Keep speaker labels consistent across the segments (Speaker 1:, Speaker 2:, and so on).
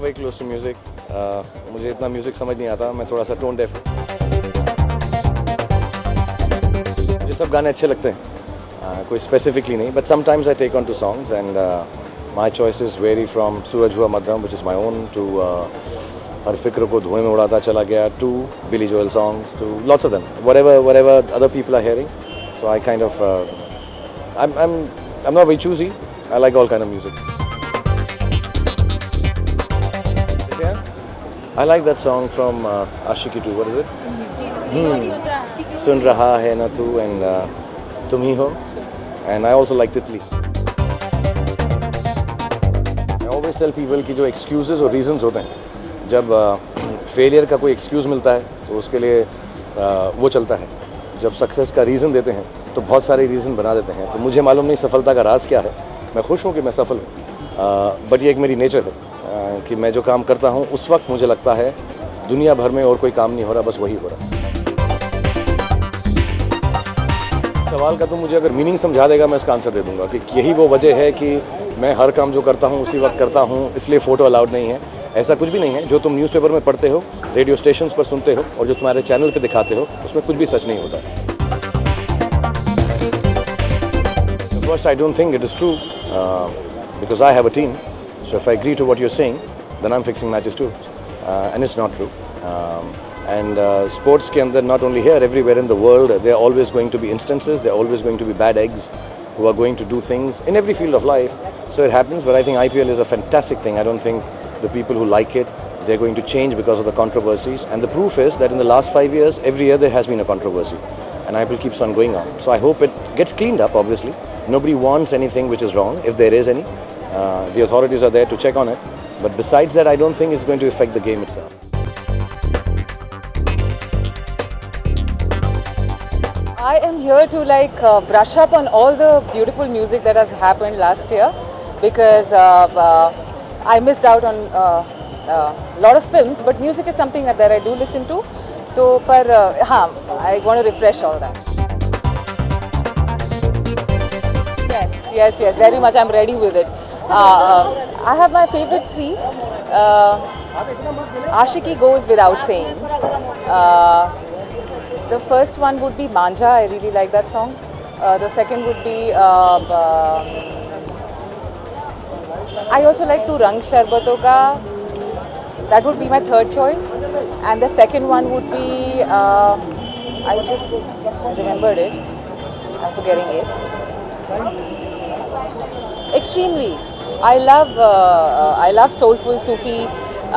Speaker 1: very close to music. मुझे इतना music समझ नहीं आता, मैं थोड़ा सा टोन डेफ हूँ. मुझे सब गाने अच्छे लगते हैं, कोई स्पेसिफिकली नहीं, but sometimes I take on to songs and my choices vary from सूरज हुआ मध्यम, which is my own, to हर फिक्र को धुएं में उड़ाता चला गया, to Billy Joel songs, to lots of them, whatever other people are hearing. So I kind of I'm not very choosy. I like all kind of music. Yeah, I like that song from Ashiki 2. What is it? सुन रहा है ना तू and तुम ही हो. And I also like Titli. I always tell people कि जो excuses और reasons होते हैं, जब failure का कोई excuse मिलता है तो उसके लिए वो चलता है. जब success का reason देते हैं तो बहुत सारे reason बना देते हैं. तो मुझे मालूम नहीं सफलता का राज क्या है. मैं खुश हूँ कि मैं सफल हूँ, बट ये एक मेरी नेचर है कि मैं जो काम करता हूँ उस वक्त मुझे लगता है दुनिया भर में और कोई काम नहीं हो रहा, बस वही हो रहा. सवाल का तो मुझे अगर मीनिंग समझा देगा मैं इसका आंसर दे दूंगा कि यही वो वजह है कि मैं हर काम जो करता हूँ उसी वक्त करता हूँ, इसलिए फ़ोटो अलाउड नहीं है. ऐसा कुछ भी नहीं है. जो तुम न्यूज़पेपर में पढ़ते हो, रेडियो स्टेशंस पर सुनते हो और जो तुम्हारे चैनल पे दिखाते हो, उसमें कुछ भी सच नहीं होता. First, I don't think it is true because I have a team. So if I agree to what you're saying, then I'm fixing matches too, and it's not true. And sports के अंदर, not only here, everywhere in the world, there are always going to be instances. There are always going to be bad eggs who are going to do things in every field of life. So it happens, but I think IPL is a fantastic thing. I don't think the people who like it, they're going to change because of the controversies. And the proof is that in the last 5 years, every year there has been a controversy, and IPL keeps on going on. So I hope it gets cleaned up. Obviously, nobody wants anything which is wrong, if there is any. The authorities are there to check on it. But besides that, I don't think it's going to affect the game itself.
Speaker 2: I am here to brush up on all the beautiful music that has happened last year, because I missed out on a lot of films, but music is something that I do listen to. So, I want to refresh all that. Yes, very much. I'm ready with it. I have my favorite three. Ashiki goes without saying. The first one would be Manja. I really like that song. The second would be I also like Tu Rang Sharbaton Ka. That would be my third choice. And the second one would be I just remembered it. I'm forgetting it. Extremely. I love soulful Sufi.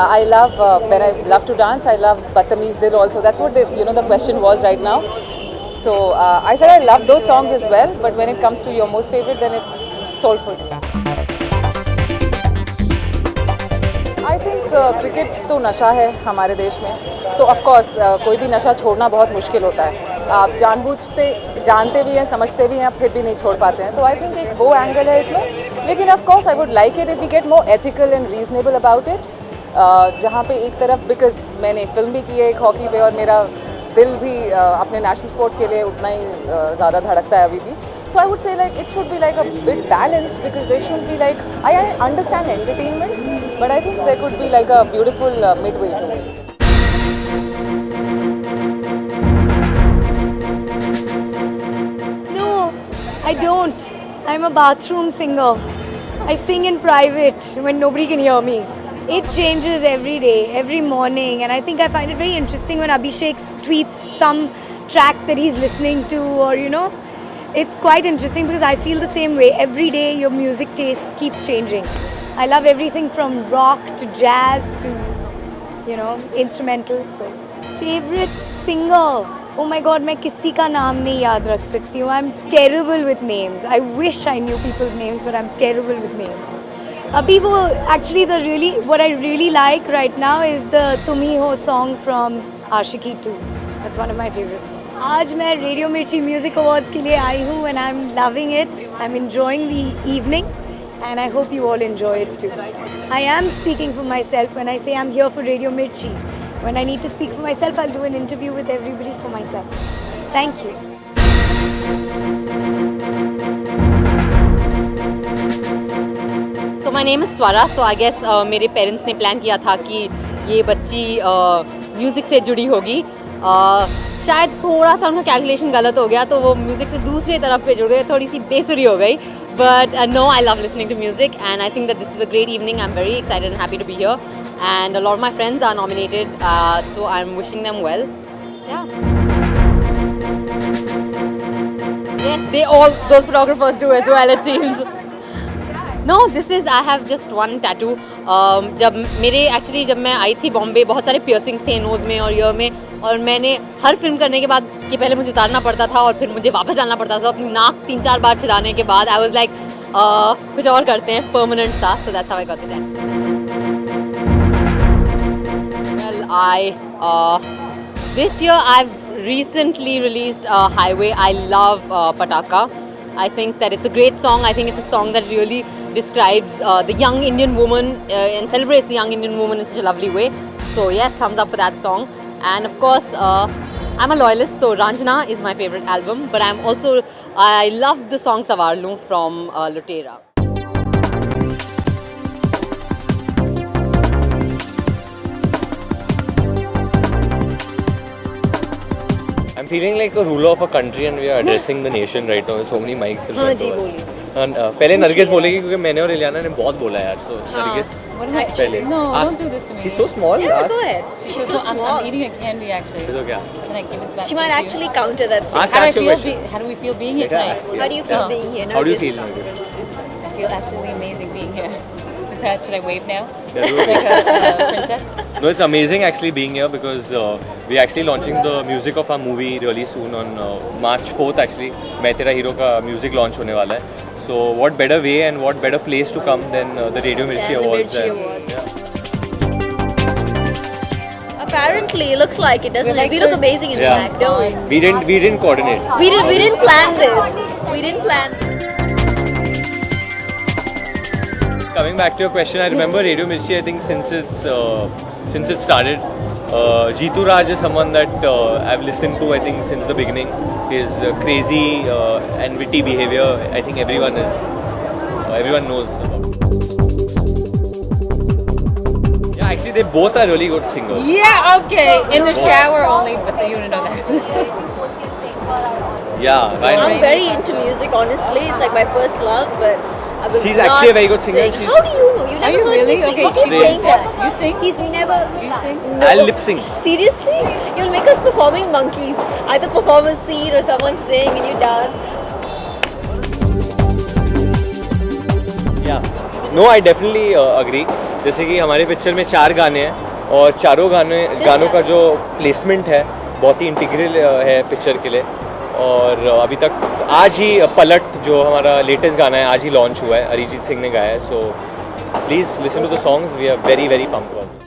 Speaker 2: I love when I love to dance. I love Badtameez Dil also. That's what the question was right now. So I said I love those songs as well. But when it comes to your most favorite, then it's soulful. I think cricket तो नशा है हमारे देश में. तो of course कोई भी नशा छोड़ना बहुत मुश्किल होता है. आप जानते भी हैं, समझते भी हैं, फिर भी नहीं छोड़ पाते हैं. तो I think एक वो एंगल है इसमें. लेकिन of course I would like it if we get more ethical and reasonable about it. जहाँ पे एक तरफ, बिकॉज मैंने फिल्म भी की है एक हॉकी पे, और मेरा दिल भी अपने नेशनल स्पोर्ट के लिए उतना ही ज़्यादा धड़कता है अभी भी. So I would say it should be a bit balanced, because they should be I understand entertainment, but I think there could be a beautiful midway to me.
Speaker 3: No, I don't. I'm a bathroom singer. I sing in private when nobody can hear me. It changes every day, every morning, and I think I find it very interesting when Abhishek tweets some track that he's listening to, or it's quite interesting because I feel the same way. Every day your music taste keeps changing. I love everything from rock to jazz to instrumental. So favorite singer, oh my god, मैं किसी का नाम नहीं याद रख सकती हूँ. I'm terrible with names. I wish I knew people's names, but I'm terrible with names. Abhi wo actually what I really like right now is the Tum Hi Ho song from Ashiki 2. That's one of my favorite songs. आज मैं radio मिर्ची music awards के लिए आई हूँ and I'm loving it. I'm enjoying the evening and I hope you all enjoy it too. I am speaking for myself when I say I'm here for Radio Mirchi. When I need to speak for myself, I'll do an interview with everybody for myself. Thank you.
Speaker 4: So my name is Swara. So I guess मेरे parents ने plan किया था कि ये बच्ची music से जुड़ी होगी. शायद थोड़ा सा उनका कैलकुलेशन गलत हो गया तो वो म्यूज़िक से दूसरी तरफ पे जुड़ गए, थोड़ी सी बेसुरी हो गई. But no, I love listening to music and I think that this is a great evening. I'm very excited and happy to be here. And a lot of my friends are nominated, so I'm wishing them well. Yeah. Yes, those photographers do as well, it seems. No, I have just one tattoo. जब मैं आई थी बॉम्बे, बहुत सारे piercings थे nose में और year में, और मैंने हर फिल्म करने के बाद कि पहले मुझे उतारना पड़ता था और फिर मुझे वापस डालना पड़ता था. अपनी नाक 3-4 बार छिदाने के बाद आई वाज लाइक कुछ और करते हैं, परमानेंट था. So that's how I got the tattoo. Well, this year I've recently released Highway. I love Pataka. I think that it's a great song. I think it's a song that really describes the young Indian woman and celebrates the young Indian woman in such a lovely way. So yes, thumbs up for that song. And of course, I'm a loyalist, so Ranjana is my favorite album. But I love the song Savarlu from Lutera.
Speaker 5: I'm feeling like a ruler of a country and we are addressing the nation right now. There's so many mics in front of us. पहले नरगिस बोलेगी क्योंकि मैंने और इलियाना ने बहुत बोला यार. So Nargis पहले.
Speaker 2: No, don't do this to me.
Speaker 5: She's so small.
Speaker 6: Yeah, go ahead. She's so
Speaker 2: I'm
Speaker 6: small.
Speaker 2: eating a candy actually.
Speaker 5: It's okay.
Speaker 2: Can I give it back?
Speaker 6: She might
Speaker 2: to you?
Speaker 6: actually counter that
Speaker 5: Ask
Speaker 6: statement.
Speaker 5: your question.
Speaker 2: How do we feel being here tonight?
Speaker 6: How do you feel being here?
Speaker 5: How do you
Speaker 6: Nargis?
Speaker 5: feel, Nargis?
Speaker 2: I feel absolutely amazing being here. Should I wave now?
Speaker 5: Yeah, do it.
Speaker 2: Like a princess?
Speaker 5: No, it's amazing actually being here because we're actually launching the music of our movie really soon on March 4th actually. मैं तेरा hero का music launch होने वाला है. So what better way and what better place to come than the Radio Mirchi
Speaker 6: Yeah, the
Speaker 5: Awards.
Speaker 6: Mirchi Awards. Apparently, it looks like it, doesn't it? We look amazing in
Speaker 5: Yeah.
Speaker 6: black, don't we?
Speaker 5: We didn't coordinate.
Speaker 6: We didn't plan this. We didn't plan.
Speaker 5: Coming back to your question, I remember Radio Mirchi. I think since it started, Jeetu Raj is someone that I've listened to. I think since the beginning, his crazy and witty behavior. I think everyone knows about. Yeah, actually, they both are really good singers.
Speaker 2: Yeah, okay. In the shower only, but you don't know that.
Speaker 5: Yeah, I
Speaker 6: I'm
Speaker 5: know.
Speaker 6: very into music, honestly. It's like my first love, but I will
Speaker 5: She's
Speaker 6: not
Speaker 5: actually a very good singer.
Speaker 6: sing.
Speaker 5: She's-
Speaker 6: How do you know? You never
Speaker 2: you
Speaker 6: heard
Speaker 2: really?
Speaker 6: me sing.
Speaker 2: Okay,
Speaker 6: She's
Speaker 5: she's-
Speaker 6: saying that.
Speaker 2: You sing?
Speaker 6: He's never.
Speaker 2: You sing?
Speaker 6: No.
Speaker 5: I'll lip sync.
Speaker 6: Seriously? You'll make us performing monkeys. Either perform a scene or someone sing and you dance.
Speaker 5: Yeah. No, I definitely agree. जैसे कि हमारे picture में 4 गाने हैं और चारों गानों का जो प्लेसमेंट है बहुत ही इंटीग्रल है पिक्चर के लिए. और अभी तक आज ही पलट जो हमारा लेटेस्ट गाना है आज ही लॉन्च हुआ है, अरिजीत सिंह ने गाया है. So please listen to the songs. We are very very pumped about it.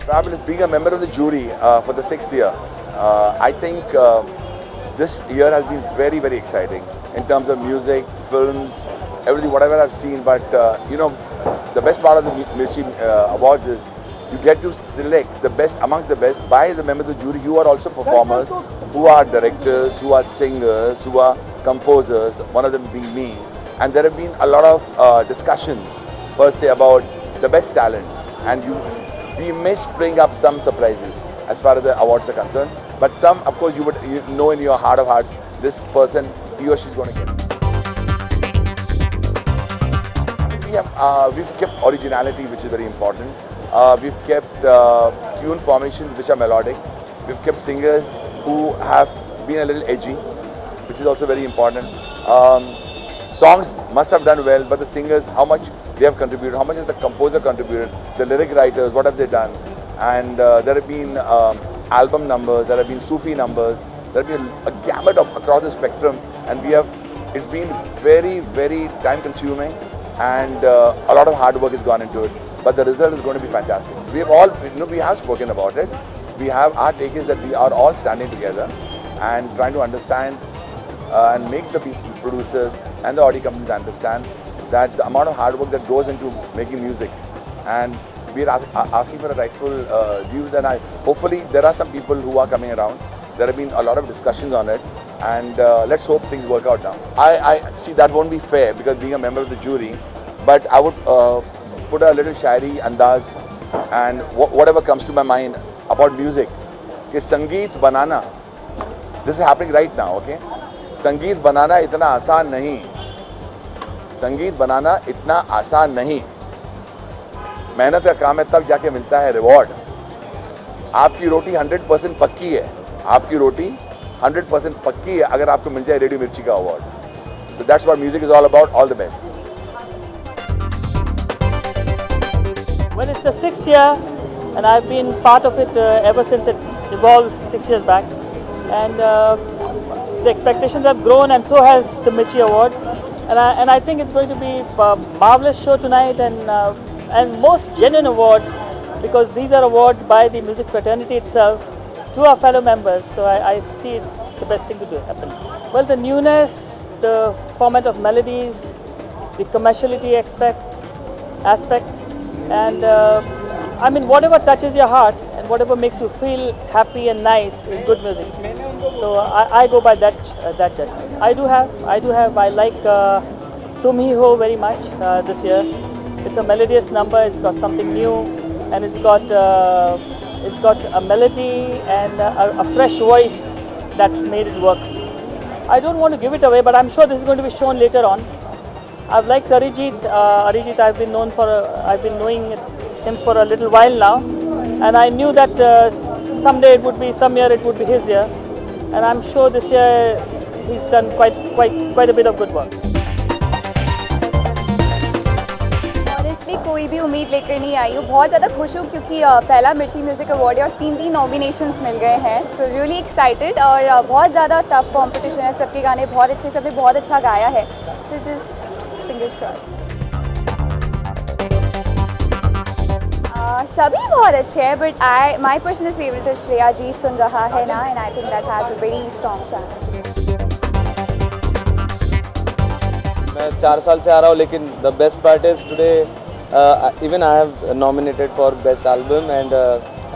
Speaker 7: Fabulous. Being a member of the jury for the 6th year, I think this year has been very, very exciting in terms of music, films, everything, whatever I've seen. But the best part of the Mirchi Awards is you get to select the best amongst the best by the members of the jury. You are also performers who are directors, who are singers, who are composers, one of them being me. And there have been a lot of discussions per se about the best talent. And we may spring up some surprises as far as the awards are concerned. But some, of course, you know in your heart of hearts, this person, he or she is going to get. We've kept originality, which is very important. We've kept tune formations which are melodic. We've kept singers who have been a little edgy, which is also very important. Songs must have done well, but the singers, how much they have contributed, how much has the composer contributed, the lyric writers, what have they done? And there have been album numbers, there have been Sufi numbers, there have been a gamut across the spectrum, and it's been very, very time consuming, and a lot of hard work has gone into it. But the result is going to be fantastic. We have spoken about it. Our take is that we are all standing together and trying to understand and make the producers and the audio companies understand that the amount of hard work that goes into making music, and we are asking for a rightful dues. And hopefully there are some people who are coming around. There have been a lot of discussions on it, and let's hope things work out now. I see that won't be fair because being a member of the jury, but I would put a little shairi andaz and whatever comes to my mind about music. कि संगीत बनाना, this is happening right now, okay? संगीत बनाना इतना आसान नहीं. संगीत बनाना इतना आसान नहीं. मेहनत का काम है, तब जाके मिलता है रिवॉर्ड. आपकी रोटी 100% पक्की है. आपकी रोटी 100% पक्की है अगर आपको मिल जाए रेडियो मिर्ची का award. So that's what music is all about. All the best.
Speaker 8: Well, it's the 6th year, and I've been part of it ever since it evolved 6 years back. And the expectations have grown, and so has the Mirchi Awards. And I think it's going to be a marvelous show tonight, and most genuine awards, because these are awards by the music fraternity itself to our fellow members. So I see it's the best thing to do, happen. Well, the newness, the format of melodies, the commerciality aspects, and I mean, whatever touches your heart and whatever makes you feel happy and nice is good music. So I go by that judgment. I like Tum Hi Ho very much this year. It's a melodious number. It's got something new, and it's got a melody and a fresh voice that's made it work. I don't want to give it away, but I'm sure this is going to be shown later on. I've liked Arijit. Arijit, I've been knowing him for a little while now, and I knew that some year it would be his year, and I'm sure this year he's done quite a bit of good work.
Speaker 3: Honestly कोई भी उम्मीद लेकर नहीं आई हूँ. बहुत ज़्यादा खुश हूँ क्योंकि पहला मिर्ची म्यूज़िक अवार्ड है और 3 नॉमिनेशंस मिल गए हैं. सो रियली एक्साइटेड, और बहुत ज़्यादा टफ कंपटीशन है. सबके गाने बहुत अच्छे, सबने बहुत अच्छा गाया है. So just fingers crossed. सभी बहुत अच्छे हैं, बट माई पर्सनल फेवरेट है श्रेया जी. सुन रहा है ना, and I think that has a very strong chance.
Speaker 9: मैं 4 साल से आ रहा हूँ, लेकिन the best part is today even I have nominated for best album, and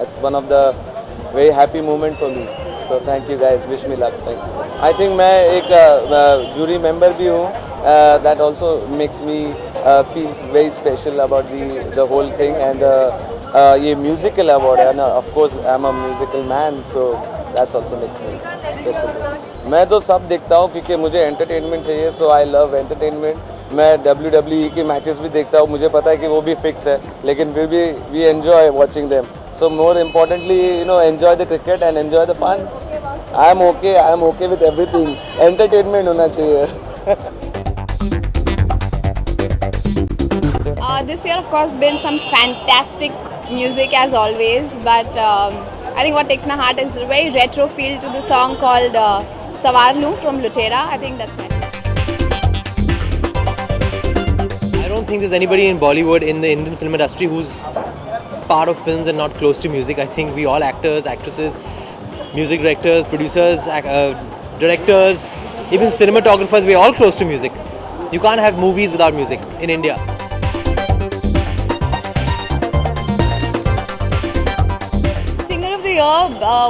Speaker 9: it's one of the very happy moment for me. So thank you guys, wish me luck. Thank you. I think मैं एक jury member भी हूँ. That also makes me feels very special about the whole thing, and ये musical award है ना. Of course I'm a musical man, so that's also makes me special. मैं तो सब देखता हूँ क्योंकि मुझे entertainment चाहिए, so I love entertainment. मैं WWE के matches भी देखता हूँ. मुझे पता है कि वो भी fix है, लेकिन फिर भी we enjoy watching them. So more importantly, enjoy the cricket and enjoy the fun. I'm okay with everything. Entertainment होना चाहिए.
Speaker 10: This year, of course, been some fantastic music as always, but I think what takes my heart is the very retro feel to the song called Savarnu from Lutera. I think that's nice.
Speaker 11: I don't think there's anybody in Bollywood, in the Indian film industry, who's part of films and not close to music. I think we all actors, actresses, music directors, producers, directors, even cinematographers, we're all close to music. You can't have movies without music in India.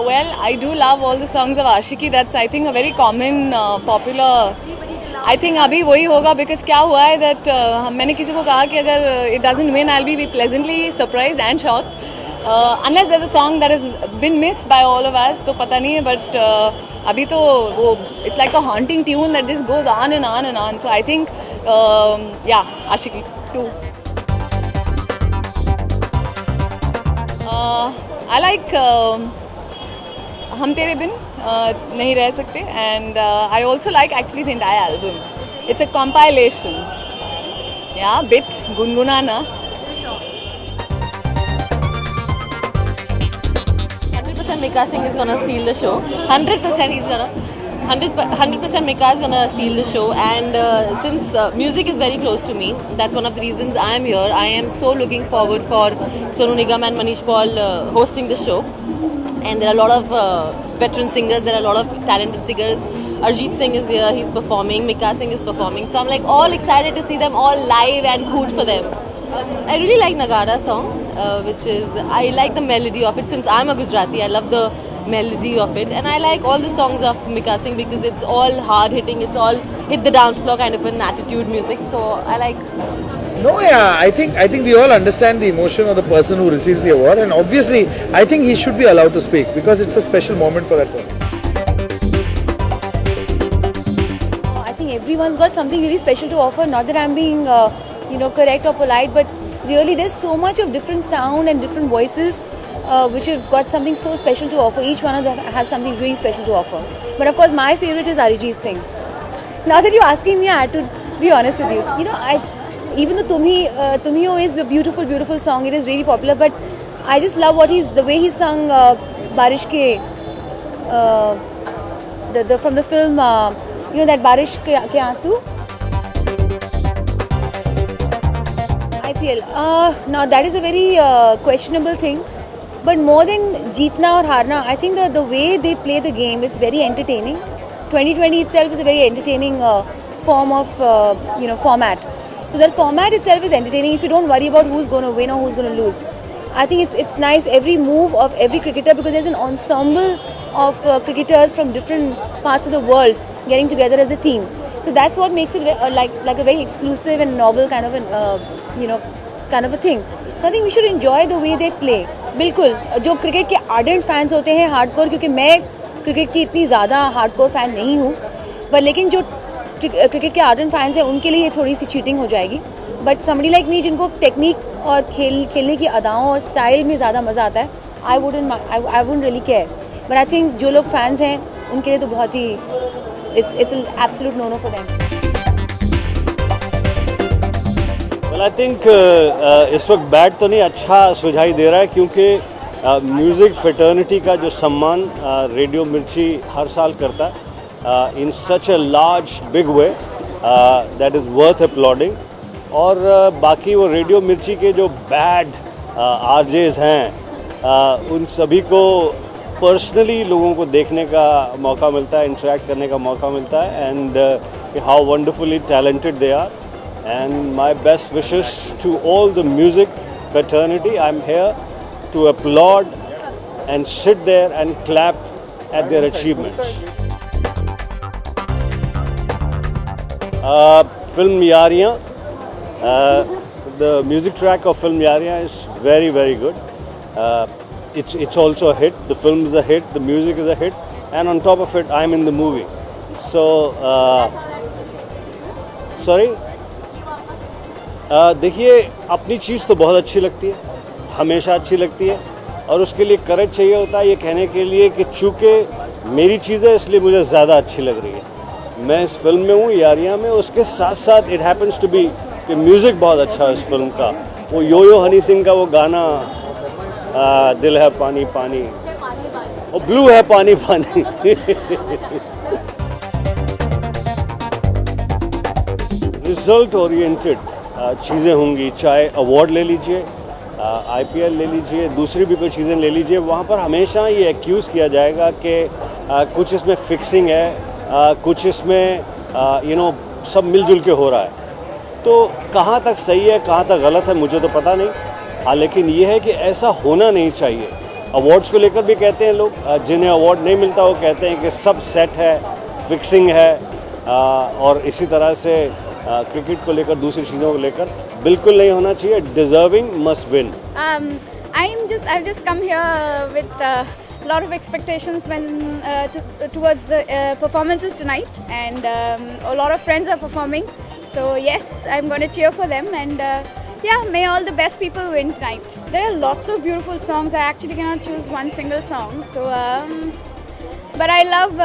Speaker 10: Well, I do love all the songs of Ashiki. That's, I think, a very common, popular. I think अभी वही होगा, because क्या हुआ है that मैंने किसी को कहा कि अगर it doesn't win, I'll be pleasantly surprised and shocked. Unless there's a song that has been missed by all of us, तो पता नहीं है. But अभी तो वो it's like a haunting tune that just goes on and on and on. So I think, yeah, Ashiki 2. I like हम तेरे बिन नहीं रह सकते, and I also like actually the entire album. It's a compilation. Yeah, bit गुनगुनाना.
Speaker 4: 100% Mika Singh is gonna steal the show. 100% Mika is gonna steal the show, and since music is very close to me, that's one of the reasons I am here. I am so looking forward for Sonu Nigam and Manish Paul hosting the show, and there are a lot of veteran singers, there are a lot of talented singers. Arjit Singh is here, he's performing, Mika Singh is performing, so I'm like all excited to see them all live and root for them. I really like Nagara song, which is, I like the melody of it. Since I'm a Gujarati, I love the melody of it, and I like all the songs of Mika Singh because it's all hard hitting, it's all hit the dance floor kind of an attitude music, so I like.
Speaker 12: No, yeah, I think we all understand the emotion of the person who receives the award, and obviously I think he should be allowed to speak because it's a special moment for that person.
Speaker 3: I think everyone's got something really special to offer. Not that I'm being, correct or polite, but really there's so much of different sound and different voices which have got something so special to offer. Each one of them have something really special to offer. But of course, my favorite is Arijit Singh. Now that you're asking me, I had to be honest with you. Even though Tumhi Ho is a beautiful, beautiful song, it is really popular. But I just love the way he sung Barish Ke, from the film, that Barish Ke Aansu. IPL. Now that is a very questionable thing. But more than jeetna or harna, I think the way they play the game, it's very entertaining. 2020 itself is a very entertaining form of format. So that format itself is entertaining if you don't worry about who's going to win or who's going to lose. I think it's nice every move of every cricketer because there's an ensemble of cricketers from different parts of the world getting together as a team. So that's what makes it like a very exclusive and novel kind of a thing. So I think we should enjoy the way they play. बिल्कुल जो cricket के ardent fans होते हैं hardcore, क्योंकि मैं cricket की इतनी ज़्यादा हार्डकोर फ़ैन नहीं हूँ, पर लेकिन जो क्रिकेट के आर्डेंट फैंस हैं उनके लिए ये थोड़ी सी चीटिंग हो जाएगी. बट समबडी लाइक मी जिनको टेक्निक और खेलने की अदाओं और स्टाइल में ज़्यादा मज़ा आता है, I wouldn't really care. But I think जो लोग फैंस हैं उनके लिए तो बहुत ही it's an absolute no no for them.
Speaker 13: Well, I think इस वक्त बैट तो नहीं अच्छा सुझाई दे रहा है क्योंकि म्यूज़िक फ्रेटर्निटी का जो सम्मान रेडियो मिर्ची हर साल करता है in such a large big way that is worth uploading. और बाकी वो रेडियो मिर्ची के जो बैड आरजेज हैं उन सभी को पर्सनली लोगों को देखने का मौका मिलता है, इंटरेक्ट करने का मौका मिलता है, and how wonderfully talented they are. And my best wishes to all the music fraternity. I'm here to applaud and sit there and clap at their achievements. Film Yaariyan. The music track of Film Yaariyan is very, very good. It's also a hit. The film is a hit. The music is a hit. And on top of it, I'm in the movie. So, sorry? देखिए अपनी चीज़ तो बहुत अच्छी लगती है, हमेशा अच्छी लगती है, और उसके लिए करेज चाहिए होता है ये कहने के लिए कि चूँकि मेरी चीज़ है इसलिए मुझे ज़्यादा अच्छी लग रही है. मैं इस फिल्म में हूँ यारियाँ में, उसके साथ साथ इट हैपन्स टू बी कि म्यूज़िक बहुत अच्छा है इस फिल्म का. वो यो हनी सिंह का वो गाना दिल है पानी पानी और ब्लू है पानी पानी. रिजल्ट ओरिएंटेड चीज़ें होंगी, चाहे अवार्ड ले लीजिए, IPL ले लीजिए, दूसरी भी कोई चीज़ें ले लीजिए, वहाँ पर हमेशा ये एक्यूज़ किया जाएगा कि कुछ इसमें फिक्सिंग है, कुछ इसमें सब मिलजुल के हो रहा है. तो कहाँ तक सही है कहाँ तक गलत है मुझे तो पता नहीं. हाँ, लेकिन ये है कि ऐसा होना नहीं चाहिए. अवार्ड्स को लेकर भी कहते हैं लोग, जिन्हें अवार्ड नहीं मिलता वो कहते हैं कि सब सेट है, फिक्सिंग है, और इसी तरह से क्रिकेट को लेकर दूसरी चीज़ों को लेकर बिल्कुल नहीं होना चाहिए. Deserving must win.
Speaker 14: I've just come here with a lot of expectations towards the performances tonight, and a lot of friends are performing. So yes, I'm going to cheer for them, and may all the best people win tonight. There are lots of beautiful songs. I actually cannot choose one single song. So, but I love.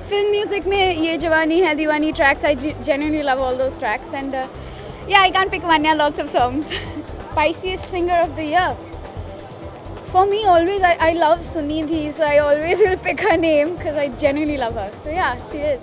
Speaker 14: Film music में ये जवानी है दीवानी tracks, I genuinely love all those tracks, and I can't pick one, lots of songs. Spiciest singer of the year. For me, always I love Sunidhi, so I always will pick her name because I genuinely love her. So yeah, she is.